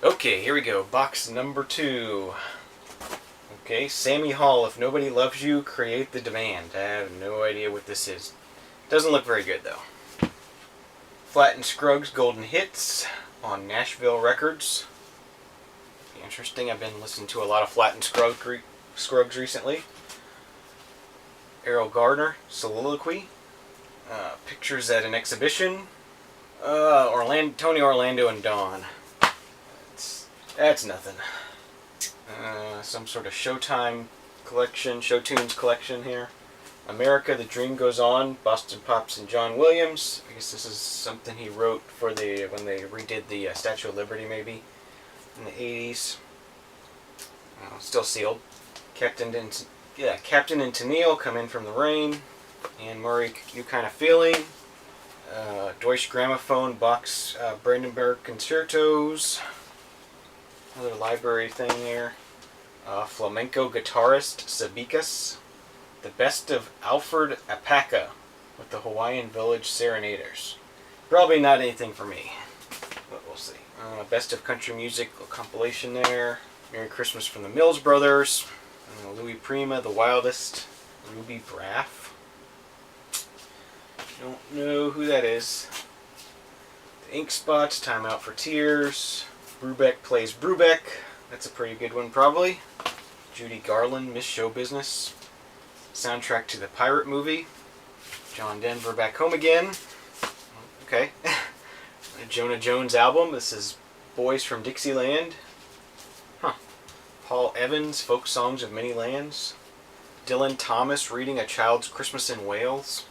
Okay, here we go. Box number 2. Okay, Sammy Hall, If Nobody Loves You, Create the Demand. I have no idea what this is. Doesn't look very good, though. Flatt and Scruggs Golden Hits on Nashville Records. Interesting. I've been listening to a lot of Flatt and Scruggs recently. Errol Gardner, Soliloquy. Pictures at an Exhibition. Tony Orlando and Dawn. That's nothing. Some sort of Showtime collection, Showtunes collection here. America, The Dream Goes On, Boston Pops and John Williams. I guess this is something he wrote for when they redid the Statue of Liberty, maybe, in the 80s. Still sealed. Captain and Tennille, Come In From the Rain. Anne Murray, New Kind of Feeling. Deutsche Grammophon, Bach's Brandenburg Concertos. Another library thing there. Flamenco guitarist Sabicas. The Best of Alfred Apaka with the Hawaiian Village Serenaders. Probably not anything for me, but we'll see. Best of Country Music, a compilation there. Merry Christmas from the Mills Brothers. Louis Prima, The Wildest. Ruby Braff. Don't know who that is. The Ink Spots, Time Out for Tears. Brubeck Plays Brubeck. That's a pretty good one, probably. Judy Garland, Miss Show Business. Soundtrack to the Pirate Movie. John Denver, Back Home Again. Okay. A Jonah Jones album. This is Boys from Dixieland. Paul Evans, Folk Songs of Many Lands. Dylan Thomas, Reading a Child's Christmas in Wales.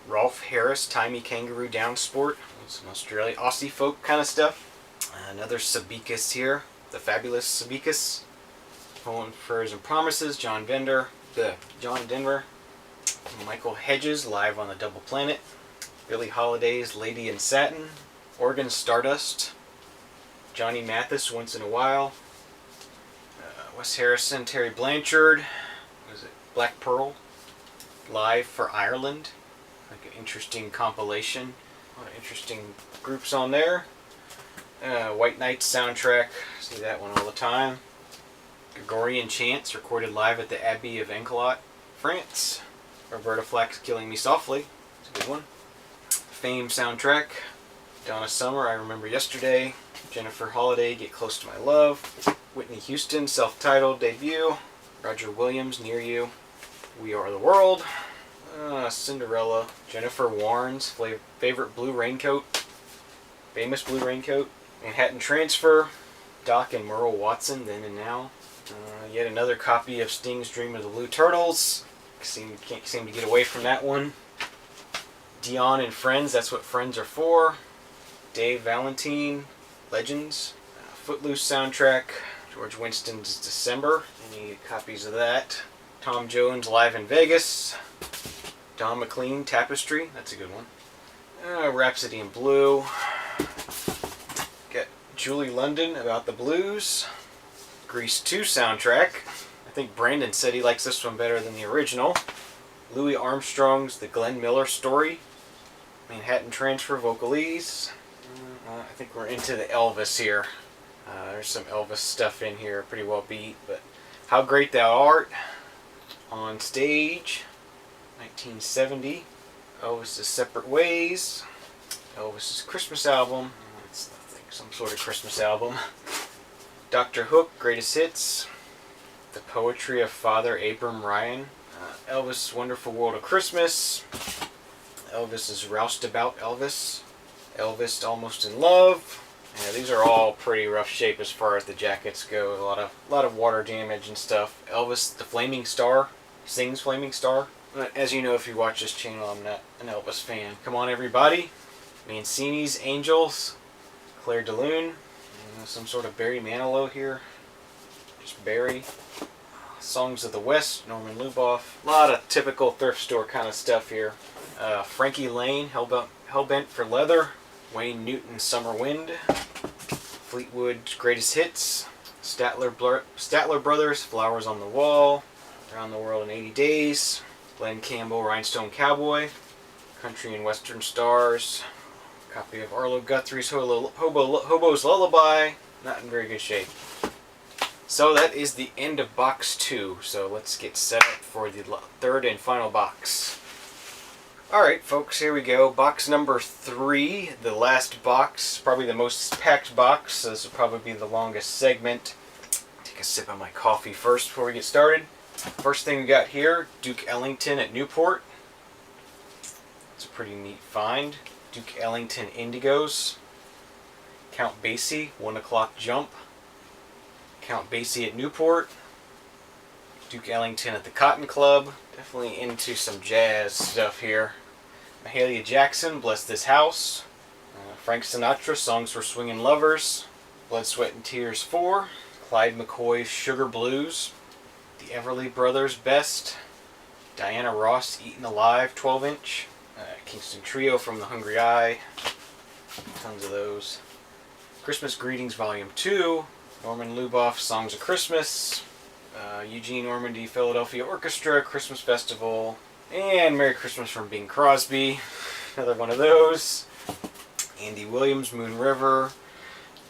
Rolf Harris, Timey Kangaroo Down Sport. Some Australian Aussie folk kind of stuff. Another Sabicas here. The Fabulous Sabicas. Poem, Prayers and Promises. John Denver. Michael Hedges, Live on the Double Planet. Billie Holiday's Lady in Satin. Organ Stardust. Johnny Mathis, Once in a While. Wes Harrison, Terry Blanchard. What is it? Black Pearl. Live for Ireland. Like an interesting compilation. A lot of interesting groups on there. White Knights soundtrack. See that one all the time. Gregorian Chants, recorded live at the Abbey of Encolot, France. Roberta Flack's Killing Me Softly. It's a good one. Fame soundtrack. Donna Summer, I Remember Yesterday. Jennifer Holliday, Get Close to My Love. Whitney Houston, self-titled debut. Roger Williams, Near You. We Are the World. Cinderella. Jennifer Warren's favorite blue raincoat. Famous blue raincoat. Manhattan Transfer. Doc and Merle Watson, Then and Now. Yet another copy of Sting's Dream of the Blue Turtles. Can't seem to get away from that one. Dion and Friends, That's What Friends Are For. Dave Valentine, Legends. Footloose soundtrack. George Winston's December. Any copies of that? Tom Jones, Live in Vegas. Don McLean, Tapestry. That's a good one. Rhapsody in Blue. Got Julie London, About the Blues. Grease 2 soundtrack. I think Brandon said he likes this one better than the original. Louis Armstrong's The Glenn Miller Story. Manhattan Transfer, Vocalese. I think we're into the Elvis here. There's some Elvis stuff in here, pretty well beat. But How Great Thou Art. On Stage. 1970. Elvis's Separate Ways. Elvis's Christmas album. It's nothing, some sort of Christmas album. Dr. Hook, Greatest Hits. The Poetry of Father Abram Ryan. Elvis' Wonderful World of Christmas. Elvis's Roustabout Elvis. Elvis Almost in Love. Yeah, these are all pretty rough shape as far as the jackets go. A lot of water damage and stuff. Elvis the Flaming Star. Sings Flaming Star. As you know, if you watch this channel, I'm not an Elvis fan. Come On Everybody. Mancini's Angels. Claire de Lune. Some sort of Barry Manilow here. Just Barry. Songs of the West. Norman Luboff. A lot of typical thrift store kind of stuff here. Frankie Lane. Hellbent for Leather. Wayne Newton, Summer Wind. Fleetwood's Greatest Hits. Statler Brothers, Flowers on the Wall. Around the World in 80 Days. Glenn Campbell, Rhinestone Cowboy. Country and Western Stars. Copy of Arlo Guthrie's Hobo's Lullaby. not in very good shape. So that is the end of box 2. So let's get set up for the third and final box. Alright folks, here we go. Box number 3, the last box, probably the most packed box, so this will probably be the longest segment. Take a sip of my coffee first before we get started. First thing we got here, Duke Ellington at Newport. It's a pretty neat find. Duke Ellington Indigos. Count Basie, 1 o'clock jump. Count Basie at Newport. Duke Ellington at the Cotton Club. Definitely into some jazz stuff here. Mahalia Jackson, Bless This House. Frank Sinatra, Songs for Swingin' Lovers. Blood, Sweat and Tears 4. Clyde McCoy's Sugar Blues. The Everly Brothers, Best. Diana Ross, Eaten Alive, 12-inch. Kingston Trio from The Hungry Eye. Tons of those. Christmas Greetings Volume 2. Norman Luboff, Songs of Christmas. Eugene Ormandy, Philadelphia Orchestra, Christmas Festival. And Merry Christmas from Bing Crosby. Another one of those. Andy Williams, Moon River.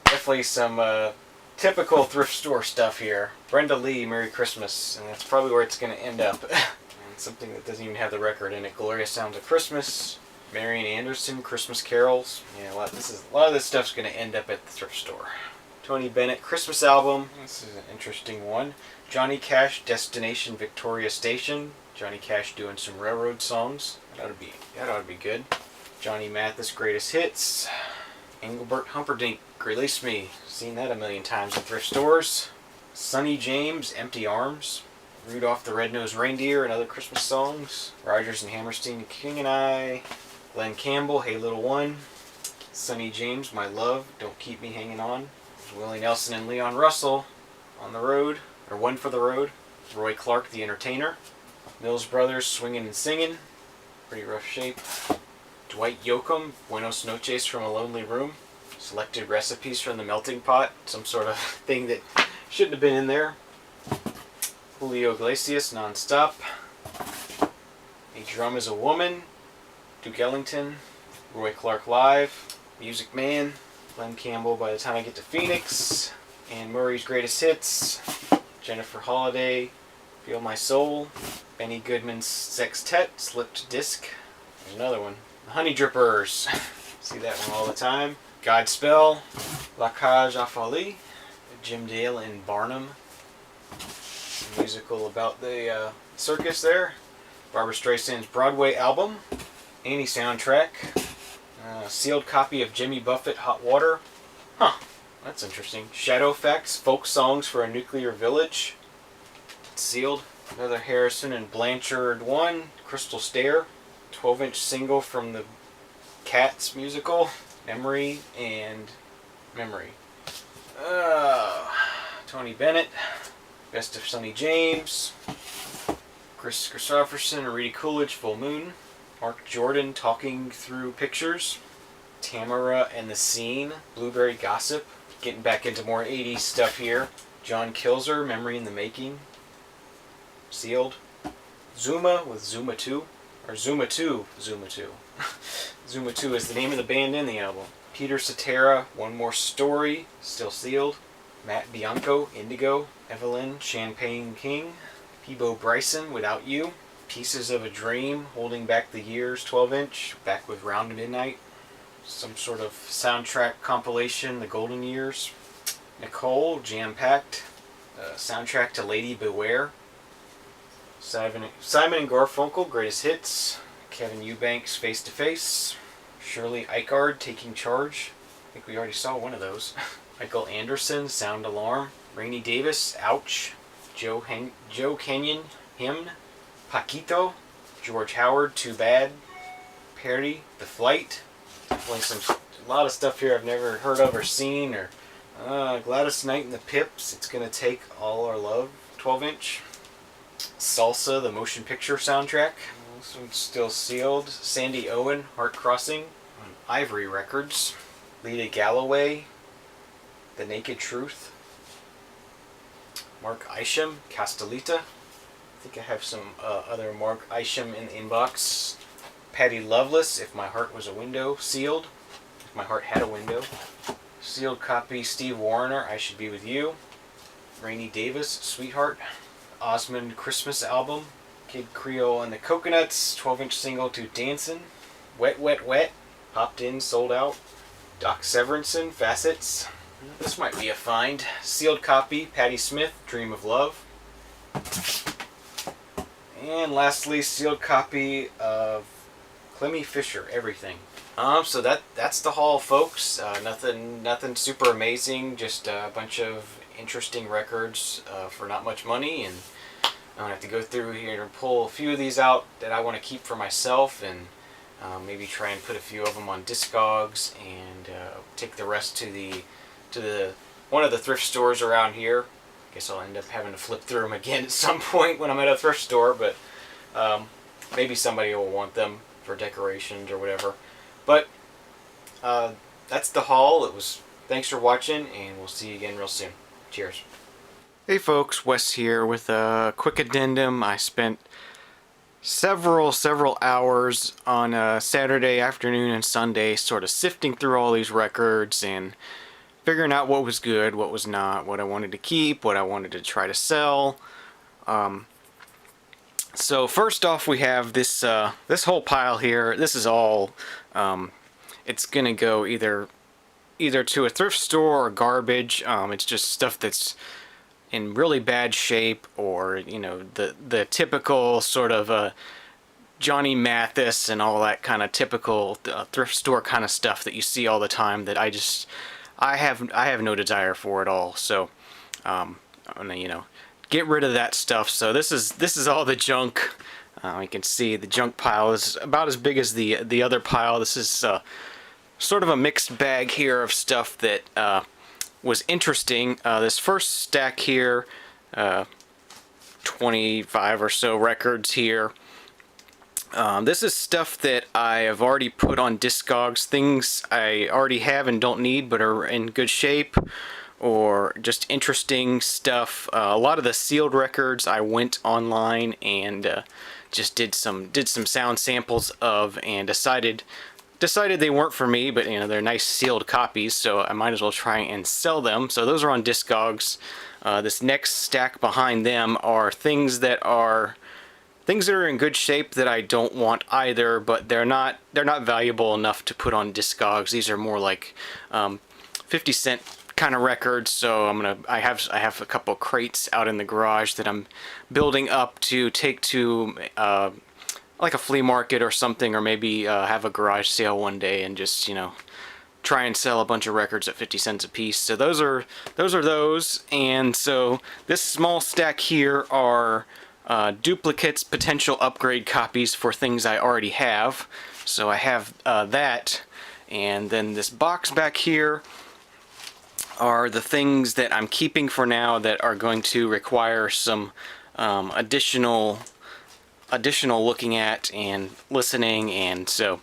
Definitely some typical thrift store stuff here. Brenda Lee, Merry Christmas. And that's probably where it's going to end up. Something that doesn't even have the record in it. Gloria Sounds of Christmas. Marian Anderson, Christmas Carols. Yeah, a lot of this stuff's going to end up at the thrift store. Tony Bennett, Christmas album. This is an interesting one. Johnny Cash, Destination Victoria Station. Johnny Cash doing some railroad songs. That ought to be good. Johnny Mathis, Greatest Hits. Engelbert Humperdinck, Release Me. Seen that a million times in thrift stores. Sonny James, Empty Arms. Rudolph the Red-Nosed Reindeer and Other Christmas Songs. Rodgers and Hammerstein, King and I. Glenn Campbell, Hey Little One. Sonny James, My Love, Don't Keep Me Hanging On. Willie Nelson and Leon Russell, On the Road, or One for the Road. Roy Clark, The Entertainer. Mills Brothers, Swingin' and Singin'. Pretty rough shape. Dwight Yoakam, Buenos Noches from a Lonely Room. Selected recipes from the melting pot. Some sort of thing that shouldn't have been in there. Julio Iglesias, Non-Stop. A Drum is a Woman. Duke Ellington. Roy Clark Live. Music Man. Glenn Campbell, By the Time I Get to Phoenix. Anne Murray's Greatest Hits. Jennifer Holliday, Feel My Soul. Benny Goodman's Sextet, Slipped Disc. There's another one. The Honey Drippers. See that one all the time. Godspell. La Cage aux Folles. Jim Dale and Barnum. A musical about the circus there. Barbra Streisand's Broadway album. Annie soundtrack. Sealed copy of Jimmy Buffett, Hot Water. Huh, that's interesting. Shadowfax, Folk Songs for a Nuclear Village. It's sealed. Another Harrison and Blanchard one. Crystal Stair. 12-inch single from the Cats musical. Memory and Memory. Tony Bennett. Best of Sonny James. Chris Christopherson and Rita Coolidge, Full Moon. Mark Jordan, Talking Through Pictures. Tamara and the Scene, Blueberry Gossip. Getting back into more 80s stuff here. John Kilzer, Memory in the Making. Sealed. Zuma with Zuma 2. Or Zuma 2, Zuma 2. Zuma 2 is the name of the band in the album. Peter Cetera, One More Story, still sealed. Matt Bianco, Indigo. Evelyn, Champagne King. Peebo Bryson, Without You. Pieces of a Dream, Holding Back the Years, 12-inch. Back with Round Midnight. Some sort of soundtrack compilation, The Golden Years. Nicole, Jam Packed. Soundtrack to Lady Beware. Simon and Garfunkel, Greatest Hits. Kevin Eubanks, Face to Face. Shirley Eichard, Taking Charge. I think we already saw one of those. Michael Anderson, Sound Alarm. Rainey Davis, Ouch. Joe Kenyon, Hymn. Paquito. George Howard, Too Bad. Perry, The Flight. Definitely a lot of stuff here I've never heard of or seen. Or Gladys Knight and the Pips, It's Gonna Take All Our Love, 12-inch. Salsa, the motion picture soundtrack. This one's still sealed. Sandy Owen, Heart Crossing, on Ivory Records. Lita Galloway, The Naked Truth. Mark Isham, Castellita. I think I have some other Mark Isham in the inbox. Patty Loveless, If My Heart Was a Window, sealed. If My Heart Had a Window. Sealed copy Steve Wariner, I Should Be With You. Rainy Davis, Sweetheart. Osmond Christmas album. Kid Creole and the Coconuts, 12-inch single to Dancin'. Wet Wet Wet, popped in, sold out. Doc Severinsen, Facets. This might be a find. Sealed copy, Patti Smith, Dream of Love. And lastly, sealed copy of Clemmy Fisher, Everything. So that's the haul, folks. Nothing super amazing. Just a bunch of interesting records for not much money, and I'm gonna have to go through here and pull a few of these out that I want to keep for myself, and maybe try and put a few of them on Discogs, and take the rest to the one of the thrift stores around here. I guess I'll end up having to flip through them again at some point when I'm at a thrift store, but maybe somebody will want them for decorations or whatever. But that's the haul. Thanks for watching, and we'll see you again real soon. Cheers. Hey folks, Wes here with a quick addendum. I spent several hours on a Saturday afternoon and Sunday sort of sifting through all these records and figuring out what was good, what was not, what I wanted to keep, what I wanted to try to sell. So first off, we have this this whole pile here. This is all it's gonna go either to a thrift store or garbage. It's just stuff that's in really bad shape, or the typical sort of Johnny Mathis and all that kind of typical thrift store kind of stuff that you see all the time, that I have no desire for at all. So I'm gonna get rid of that stuff. So this is all the junk. You can see the junk pile is about as big as the other pile. This is sort of a mixed bag here of stuff that was interesting. This first stack here, 25 or so records here. This is stuff that I have already put on Discogs, things I already have and don't need but are in good shape, or just interesting stuff. A lot of the sealed records I went online and just did some sound samples of, and decided they weren't for me, but they're nice sealed copies, so I might as well try and sell them. So those are on Discogs. This next stack behind them are things that are in good shape that I don't want either, but they're not valuable enough to put on Discogs. These are more like 50-cent kind of records. So I have a couple crates out in the garage that I'm building up to take to like a flea market or something, or maybe have a garage sale one day and just try and sell a bunch of records at 50 cents a piece. So those are those. And so this small stack here are duplicates, potential upgrade copies for things I already have. So I have that, and then this box back here are the things that I'm keeping for now that are going to require some additional looking at and listening. And so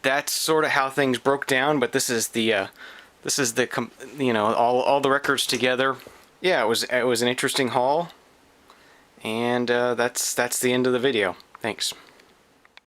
that's sort of how things broke down. But this is the all the records together. Yeah, it was an interesting haul, and that's the end of the video. Thanks.